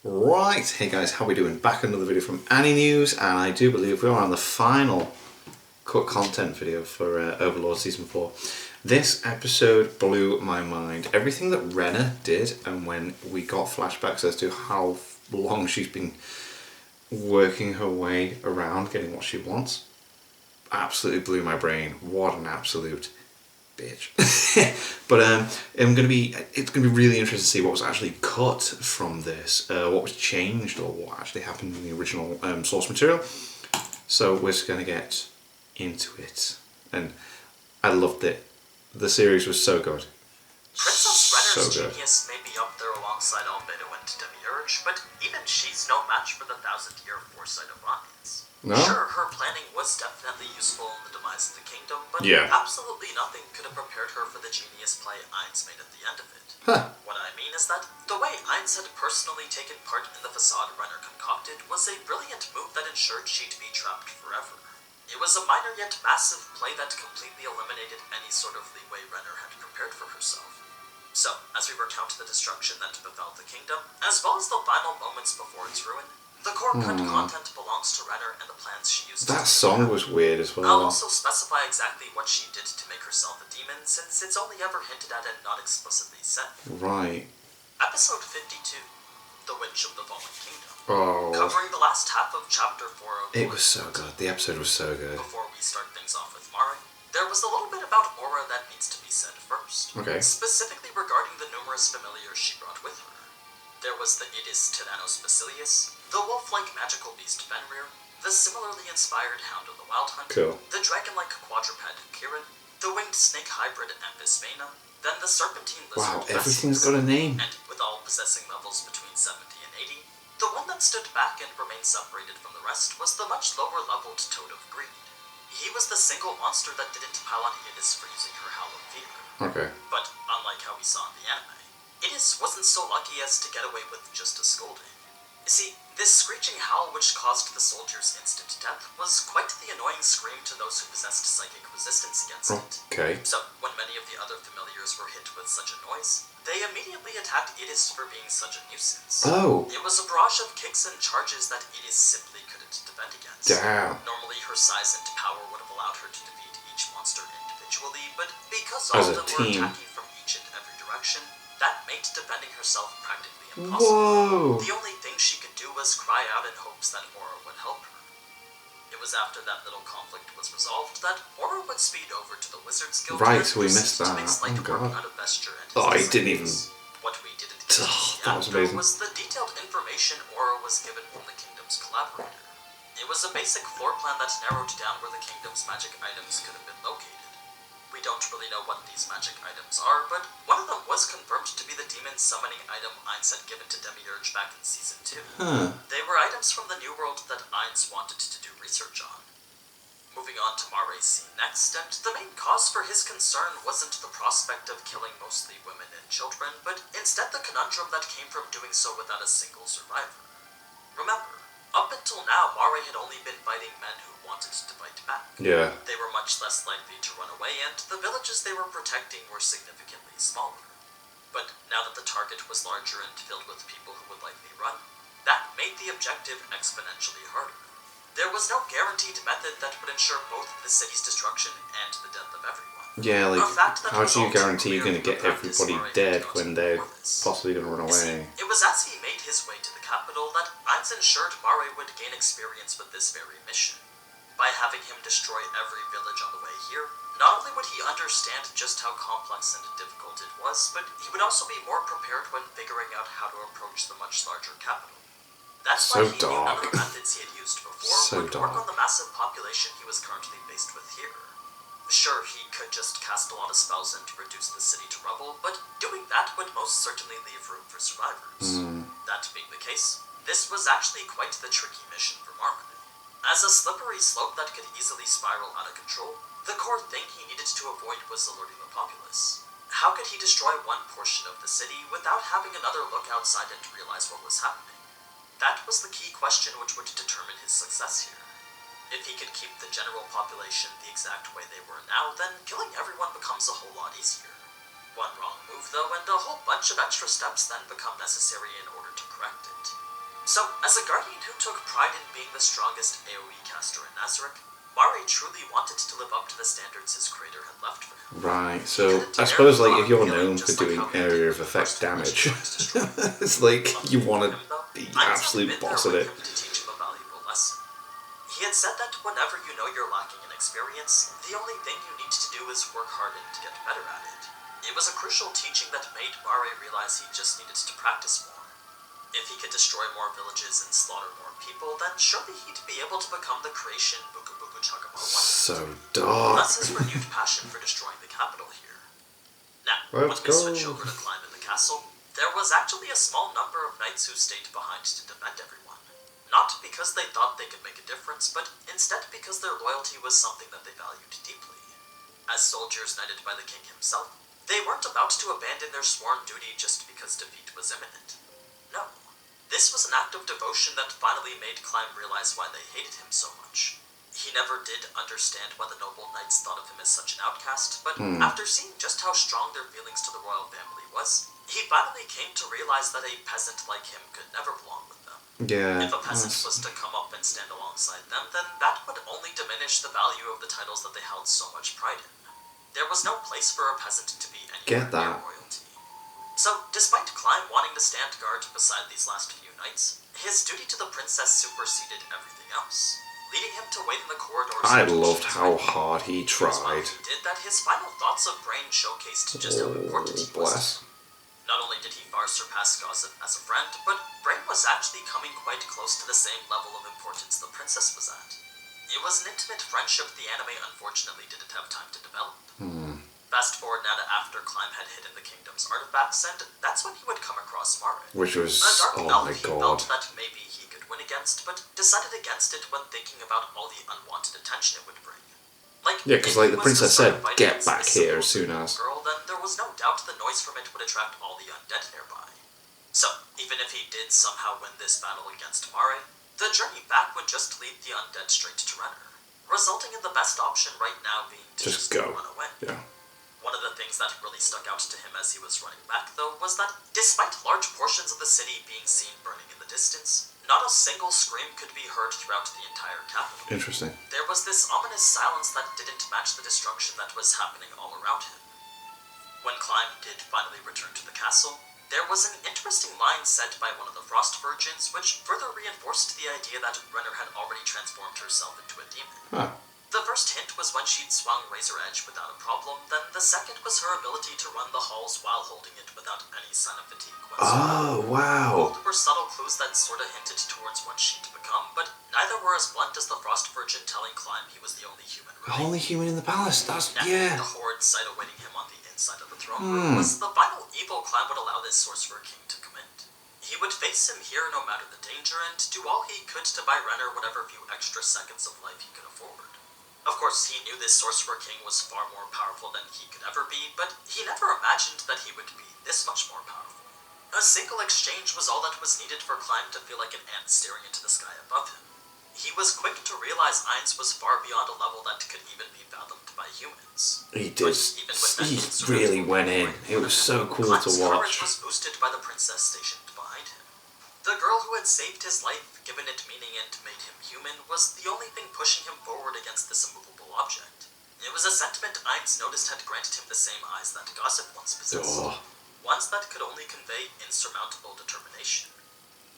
Right, hey guys, how we doing? Back another video from Annie News, and I do believe we are on the final cut content video for Overlord Season 4. This episode blew my mind. Everything that Renner did, and when we got flashbacks as to how long she's been working her way around getting what she wants, absolutely blew my brain. What an absolute bitch. But it's gonna be really interesting to see what was actually cut from this, what was changed, or what actually happened in the original source material. So we're just gonna get into it, and I loved it. The series was so good. Princess Renner's genius may be up there alongside Albedo and Demiurge, but even she's no match for the 1,000-year foresight of AINZ. No? Sure, her planning was definitely useful in the demise of the kingdom, but absolutely nothing could have prepared her for the genius play AINZ made at the end of it. Huh. What I mean is that the way AINZ had personally taken part in the facade Renner concocted was a brilliant move that ensured she'd be trapped forever. It was a minor yet massive play that completely eliminated any sort of leeway Renner had prepared for herself. So, as we recount the destruction that befell the kingdom, as well as the final moments before its ruin, the core cut content belongs to Renner and the plans she used. That song was weird as well. I'll also specify exactly what she did to make herself a demon, since it's only ever hinted at and not explicitly said. Right. Episode 52, The Witch of the Fallen Kingdom. Oh. Covering the last half of Chapter 4 of It was so good. The episode was so good. Before we start things off with Mare, there was a little bit about Aura that needs to be said first. Okay. Specifically regarding the numerous familiars she brought with her. There was the Idis Tyrannos Basilius, the wolf-like magical beast Fenrir, the similarly inspired Hound of the Wild Hunt, the dragon-like quadruped Kirin, the winged snake hybrid Amphisbaena, then the serpentine lizard. Wow, everything's got a name. And with all possessing levels between 70 and 80, the one that stood back and remained separated from the rest was the much lower-leveled Toad of Greed. He was the single monster that didn't pile on Idis for using her Howl of Fear. Okay. But unlike how we saw in the anime, Idis wasn't so lucky as to get away with just a scolding. You see, this screeching howl which caused the soldier's instant death was quite the annoying scream to those who possessed psychic resistance against it. Okay. So, when many of the other familiars were hit with such a noise, they immediately attacked Idis for being such a nuisance. Oh. It was a barrage of kicks and charges that Idis simply couldn't defend against. Damn. Normally, her size and power would have allowed her to defeat each monster individually, but because all of them were attacking from each and every direction, that made defending herself practically impossible. Whoa. The only thing she could do was cry out in hopes that Aura would help her. It was after that little conflict was resolved that Aura would speed over to the Wizards Guild. Right, so we missed that. Oh god. Out of Vesture and oh, I didn't even... What we didn't get that was amazing. Was the detailed information Aura was given from the Kingdom's collaborator. It was a basic floor plan that narrowed down where the Kingdom's magic items could have been located. We don't really know what these magic items are, but one of them was confirmed to be the demon summoning item AINZ had given to Demiurge back in Season 2. They were items from the New World that AINZ wanted to do research on. Moving on to Mare's scene next, and the main cause for his concern wasn't the prospect of killing mostly women and children, but instead the conundrum that came from doing so without a single survivor. Remember, up until now, Mare had only been fighting men who wanted to fight back. Yeah. They were much less likely to run away, and the villages they were protecting were significantly smaller. But now that the target was larger and filled with people who would likely run, that made the objective exponentially harder. There was no guaranteed method that would ensure both the city's destruction and the death of everyone. Yeah, like, how do you guarantee you're going to get everybody dead when they're possibly going to run away? It was as he made his way to the capital that AINZ ensured Mare would gain experience with this very mission. By having him destroy every village on the way here, not only would he understand just how complex and difficult it was, but he would also be more prepared when figuring out how to approach the much larger capital. That's why he knew none of the methods he had used before would work on the massive population he was currently faced with here. Sure, he could just cast a lot of spells in to reduce the city to rubble, but doing that would most certainly leave room for survivors. That being the case, this was actually quite the tricky mission for Mare. As a slippery slope that could easily spiral out of control, the core thing he needed to avoid was alerting the populace. How could he destroy one portion of the city without having another look outside and realize what was happening? That was the key question which would determine his success here. If he could keep the general population the exact way they were now, then killing everyone becomes a whole lot easier. One wrong move, though, and a whole bunch of extra steps then become necessary in order to correct it. So, as a guardian who took pride in being the strongest AoE caster in Nazarick, Mare truly wanted to live up to the standards his creator had left for him. Right, so I suppose like if you're known for doing area of effect damage, it's like you want to be absolute boss at it. To teach him a valuable lesson. He had said that whenever you know you're lacking in experience, the only thing you need to do is work hard and to get better at it. It was a crucial teaching that made Mare realize he just needed to practice more. If he could destroy more villages and slaughter more people, then surely he'd be able to become the creation Buku Buku Chagamar wanted. So dark. Thus his renewed passion for destroying the capital here. Now, Let's when we switch over to climb in the castle, there was actually a small number of knights who stayed behind to defend everyone. Not because they thought they could make a difference, but instead because their loyalty was something that they valued deeply. As soldiers knighted by the king himself, they weren't about to abandon their sworn duty just because defeat was imminent. No. This was an act of devotion that finally made Climb realize why they hated him so much. He never did understand why the noble knights thought of him as such an outcast, but after seeing just how strong their feelings to the royal family was, he finally came to realize that a peasant like him could never belong with them. Yeah. If a peasant was to come up and stand alongside them, then that would only diminish the value of the titles that they held so much pride in. There was no place for a peasant to be anywhere near royalty. So, despite Climb wanting to stand guard beside these last few nights, his duty to the princess superseded everything else, leading him to wait in the corridors. I loved how hard he tried. He did that his final thoughts of Brain showcased just how important he was. Not only did he far surpass Gossip as a friend, but Brain was actually coming quite close to the same level of importance the princess was at. It was an intimate friendship the anime unfortunately didn't have time to develop. Fast forward now to after Climb had hidden the kingdom's artifacts, and that's when he would come across Mare. Which was, a dark oh elf my he god. felt that maybe he could win against, but decided against it when thinking about all the unwanted attention it would bring. Yeah, because like the princess said, get back here as soon as. Girl, then there was no doubt the noise from it would attract all the undead nearby. So, even if he did somehow win this battle against Mare, the journey back would just lead the undead straight to Renner, resulting in the best option right now being to just go. run away. Yeah. One of the things that really stuck out to him as he was running back, though, was that despite large portions of the city being seen burning in the distance, not a single scream could be heard throughout the entire capital. Interesting. There was this ominous silence that didn't match the destruction that was happening all around him. When Climb did finally return to the castle, there was an interesting line said by one of the Frost Virgins, which further reinforced the idea that Renner had already transformed herself into a demon. Huh. The first hint was when she'd swung Razor Edge without a problem, then the second was her ability to run the halls while holding it without any sign of fatigue whatsoever. Oh, wow. Both were subtle clues that sorta hinted towards what she'd become, but neither were as blunt as the Frost Virgin telling Climb he was the only human The only human in the palace, that's, now, yeah. the horde sight awaiting him on the inside of the throne room was the final evil Climb would allow this Sorcerer King to commit. He would face him here no matter the danger, and do all he could to buy Renner whatever few extra seconds of life he could afford. Of course, he knew this Sorcerer King was far more powerful than he could ever be, but he never imagined that he would be this much more powerful. A single exchange was all that was needed for Climb to feel like an ant staring into the sky above him. He was quick to realize AINZ was far beyond a level that could even be fathomed by humans. He did. He really went in. It was so cool to watch. Courage was boosted by the princess stationed behind him. The girl who had saved his life, given it meaning and made him human, was the only thing pushing him forward against this immovable object. It was a sentiment AINZ noticed had granted him the same eyes that Gossip once possessed. Ones that could only convey insurmountable determination.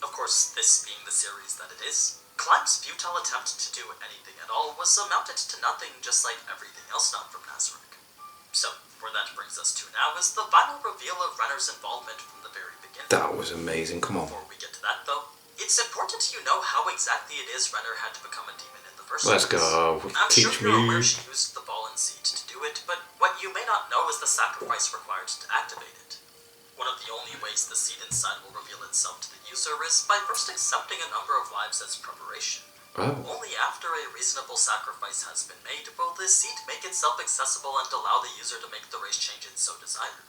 Of course, this being the series that it is, Climb's futile attempt to do anything at all was amounted to nothing, just like everything else not from Nazarick. So, where that brings us to now is the final reveal of Renner's involvement from the very beginning. That was amazing, come on. Before we get to that though, it's important you know how exactly it is Renner had to become a demon in the first place. Let's go, teach me. I'm sure you're aware she used the ball and seed to do it, but what you may not know is the sacrifice required to activate it. One of the only ways the seed inside will reveal itself to the user is by first accepting a number of lives as preparation. Only after a reasonable sacrifice has been made will the seed make itself accessible and allow the user to make the race change it so desires.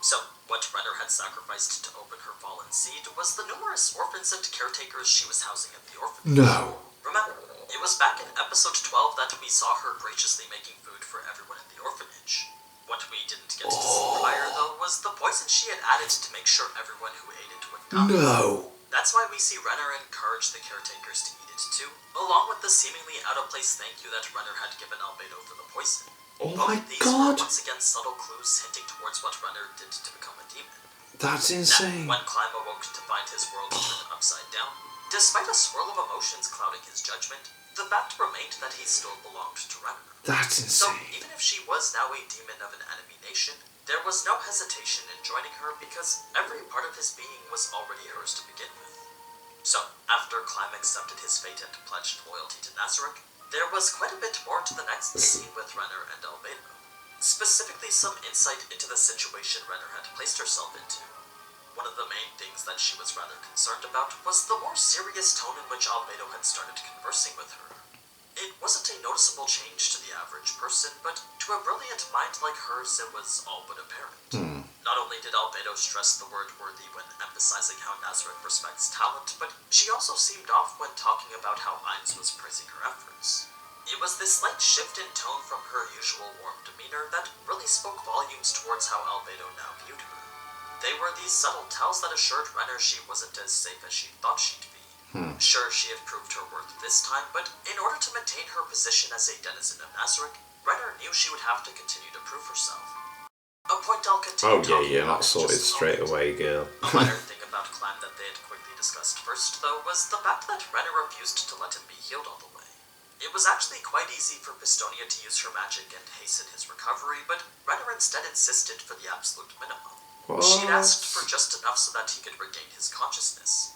So, what Renner had sacrificed to open her fallen seed was the numerous orphans and caretakers she was housing at the orphanage. No. Remember, it was back in episode 12 that we saw her graciously making food for everyone in the orphanage. What we didn't get to see prior, though, was the poison she had added to make sure everyone who ate it would die. No. That's why we see Renner encourage the caretakers to eat it too, along with the seemingly out-of-place thank you that Renner had given Albedo for the poison. Oh Both my of these god! were once again subtle clues hinting towards what Renner did to become a demon. That's insane. Now, when Climb awoke to find his world turned upside down, despite a swirl of emotions clouding his judgment, the fact remained that he still belonged to Renner. That's So, insane. even if she was now a demon of an enemy nation, there was no hesitation in joining her because every part of his being was already hers to begin with. So, after Climb accepted his fate and pledged loyalty to Nazarick, there was quite a bit more to the next scene with Renner and Albedo. Specifically some insight into the situation Renner had placed herself into. One of the main things that she was rather concerned about was the more serious tone in which Albedo had started conversing with her. It wasn't a noticeable change to the average person, but to a brilliant mind like hers, it was all but apparent. Not only did Albedo stress the word worthy when emphasizing how Nazarick respects talent, but she also seemed off when talking about how AINZ was praising her efforts. It was this slight shift in tone from her usual warm demeanor that really spoke volumes towards how Albedo now viewed her. They were these subtle tells that assured Renner she wasn't as safe as she thought she'd be. Sure, she had proved her worth this time, but in order to maintain her position as a denizen of Nazarick, Renner knew she would have to continue to prove herself. A point I'll continue talking about not sorted straight away, girl. A minor thing about Climb that they had quickly discussed first, though, was the fact that Renner refused to let him be healed all the way. It was actually quite easy for Pistonia to use her magic and hasten his recovery, but Renner instead insisted for the absolute minimum. She'd asked for just enough so that he could regain his consciousness.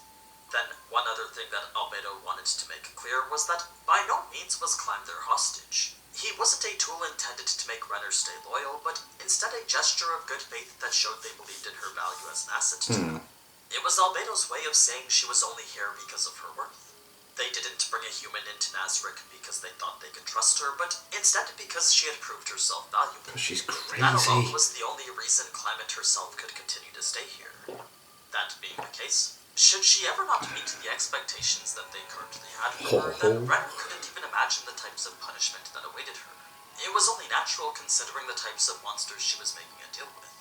Then, one other thing that Albedo wanted to make clear was that by no means was Climb their hostage. He wasn't a tool intended to make Renner stay loyal, but instead a gesture of good faith that showed they believed in her value as an asset to them. It was Albedo's way of saying she was only here because of her worth. They didn't bring a human into Nazarick because they thought they could trust her, but instead because she had proved herself valuable. She's crazy. That alone was the only reason Climate herself could continue to stay here. That being the case, should she ever not meet the expectations that they currently had for her, then Renner couldn't even imagine the types of punishment that awaited her. It was only natural considering the types of monsters she was making a deal with.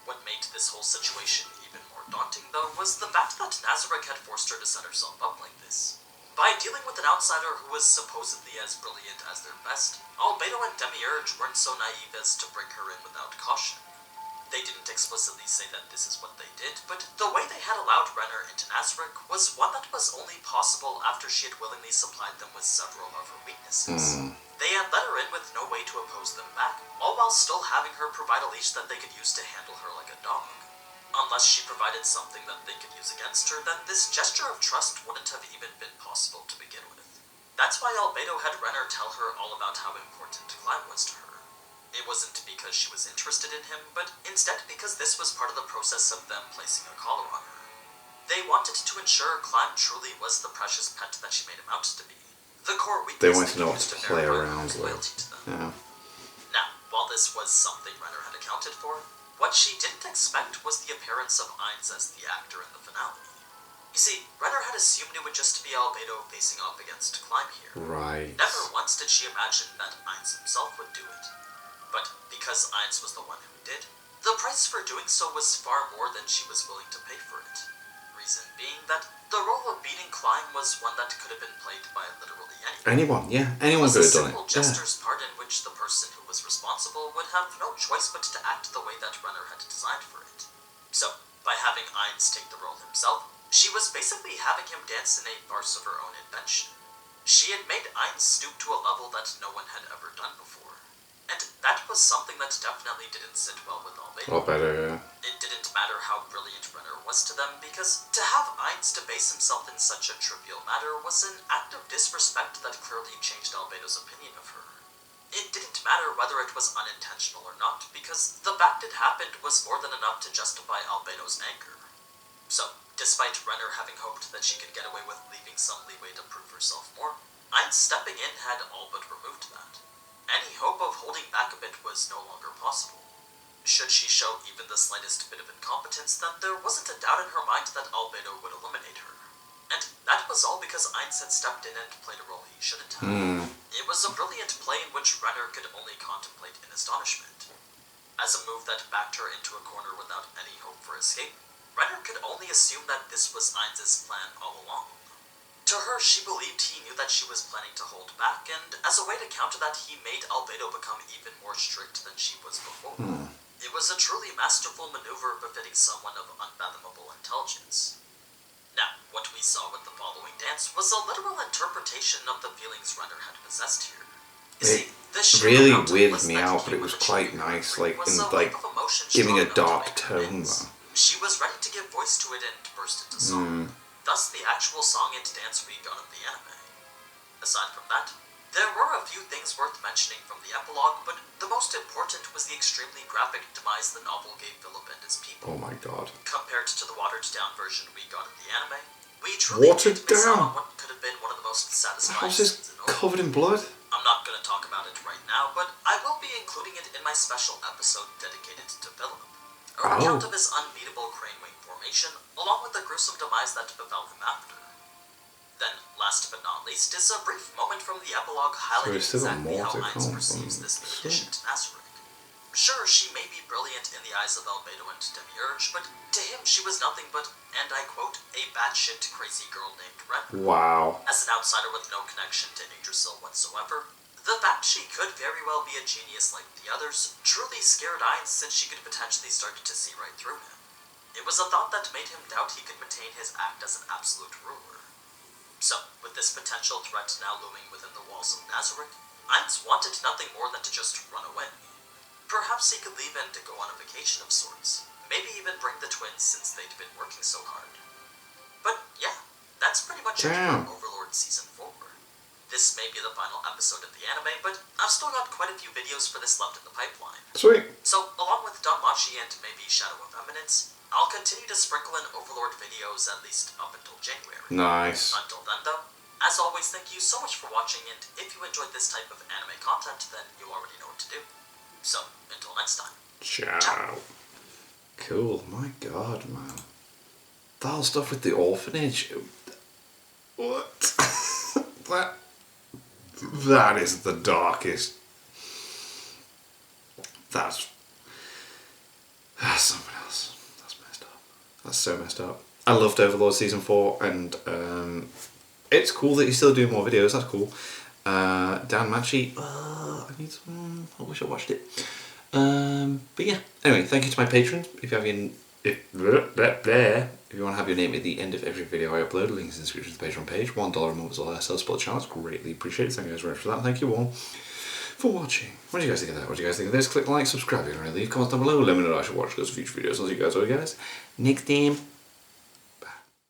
What made this whole situation even more daunting, though, was the fact that Nazarick had forced her to set herself up like this. By dealing with an outsider who was supposedly as brilliant as their best, Albedo and Demiurge weren't so naive as to bring her in without caution. They didn't explicitly say that this is what they did, but the way they had allowed Renner into Nazarick was one that was only possible after she had willingly supplied them with several of her weaknesses. They had let her in with no way to oppose them back, all while still having her provide a leash that they could use to handle her like a dog. Unless she provided something that they could use against her, then this gesture of trust wouldn't have even been possible to begin with. That's why Albedo had Renner tell her all about how important Climb was to her. It wasn't because she was interested in him, but instead because this was part of the process of them placing a collar on her. They wanted to ensure Climb truly was the precious pet that she made him out to be. The core weakness They wanted to know what used to play verify around her with. loyalty to them. Yeah. Now, while this was something Renner had accounted for, what she didn't expect was the appearance of AINZ as the actor in the finale. You see, Renner had assumed it would just be Albedo facing off against Climb here. Right. Never once did she imagine that AINZ himself would do it. But because AINZ was the one who did, the price for doing so was far more than she was willing to pay for it. Reason being that the role of beating Climb was one that could have been played by literally anyone. Anyone could have done it. It was a simple jester's part in which the person who was responsible would have no choice but to act the way that Renner had designed for it. So, by having AINZ take the role himself, she was basically having him dance in a farce of her own invention. She had made AINZ stoop to a level that no one had ever done before. And that was something that definitely didn't sit well with Albedo. It didn't matter how brilliant Renner was to them, because to have AINZ debase himself in such a trivial matter was an act of disrespect that clearly changed Albedo's opinion of her. It didn't matter whether it was unintentional or not, because the fact it happened was more than enough to justify Albedo's anger. So, despite Renner having hoped that she could get away with leaving some leeway to prove herself more, AINZ stepping in had all but removed that. Any hope of holding back a bit was no longer possible. Should she show even the slightest bit of incompetence, then there wasn't a doubt in her mind that Albedo would eliminate her. And that was all because AINZ had stepped in and played a role he shouldn't have. It was a brilliant play in which Renner could only contemplate in astonishment. As a move that backed her into a corner without any hope for escape, Renner could only assume that this was AINZ's plan all along. To her, she believed he knew that she was planning to hold back, and as a way to counter that, he made Albedo become even more strict than she was before. It was a truly masterful maneuver befitting someone of unfathomable intelligence. Now, what we saw with the following dance was a literal interpretation of the feelings Renner had possessed here. You see, the really weirded me out, but it was quite nice, like, in, like, giving a dark tone, though. She was ready to give voice to it and burst into song. Thus, the actual song and dance we got of the anime. Aside from that, there were a few things worth mentioning from the epilogue, but the most important was the extremely graphic demise the novel gave Philip and his people. Oh my god. Compared to the watered-down version we got of the anime, we truly did miss out on what could have been one of the most satisfying scenes in all. Covered in blood? I'm not going to talk about it right now, but I will be including it in my special episode dedicated to Philip. A recount of his unbeatable crane wing formation, along with the gruesome demise that befell him after. Then, last but not least, is a brief moment from the epilogue highlighting exactly how AINZ perceives this new addition to Nazarick. Sure, she may be brilliant in the eyes of Albedo and Demiurge, but to him she was nothing but, and I quote, a batshit crazy girl named Renner. Wow. As an outsider with no connection to Yggdrasil whatsoever, the fact she could very well be a genius like the others truly scared AINZ, since she could potentially start to see right through him. It was a thought that made him doubt he could maintain his act as an absolute ruler. So, with this potential threat now looming within the walls of Nazarick, AINZ wanted nothing more than to just run away. Perhaps he could leave and go on a vacation of sorts. Maybe even bring the twins, since they'd been working so hard. But yeah, that's pretty much it for Overlord Season 4. This may be the final episode of the anime, but I've still got quite a few videos for this left in the pipeline. Sweet. So, along with Danmachi and maybe Shadow of Eminence, I'll continue to sprinkle in Overlord videos at least up until January. Nice. Until then though, as always, thank you so much for watching, and if you enjoyed this type of anime content, then you already know what to do. So, until next time. Ciao. Cool. My god, man. That whole stuff with the orphanage. What? That is the darkest. That's something else. That's messed up. That's so messed up. I loved Overlord Season 4, and it's cool that he's still doing more videos. That's cool. Danmachi, I need some. I wish I watched it. But yeah. Anyway, thank you to my patrons. If you have if you want to have your name at the end of every video I upload, links in the description of the Patreon page. $1 a month is all I sell support the channel. It's greatly appreciated. Thank you guys very much for that. Thank you all for watching. What do you guys think of that? What do you guys think of this? Click like, subscribe, and leave comments down below. Let me know what I should watch those future videos. I'll see you guys next time.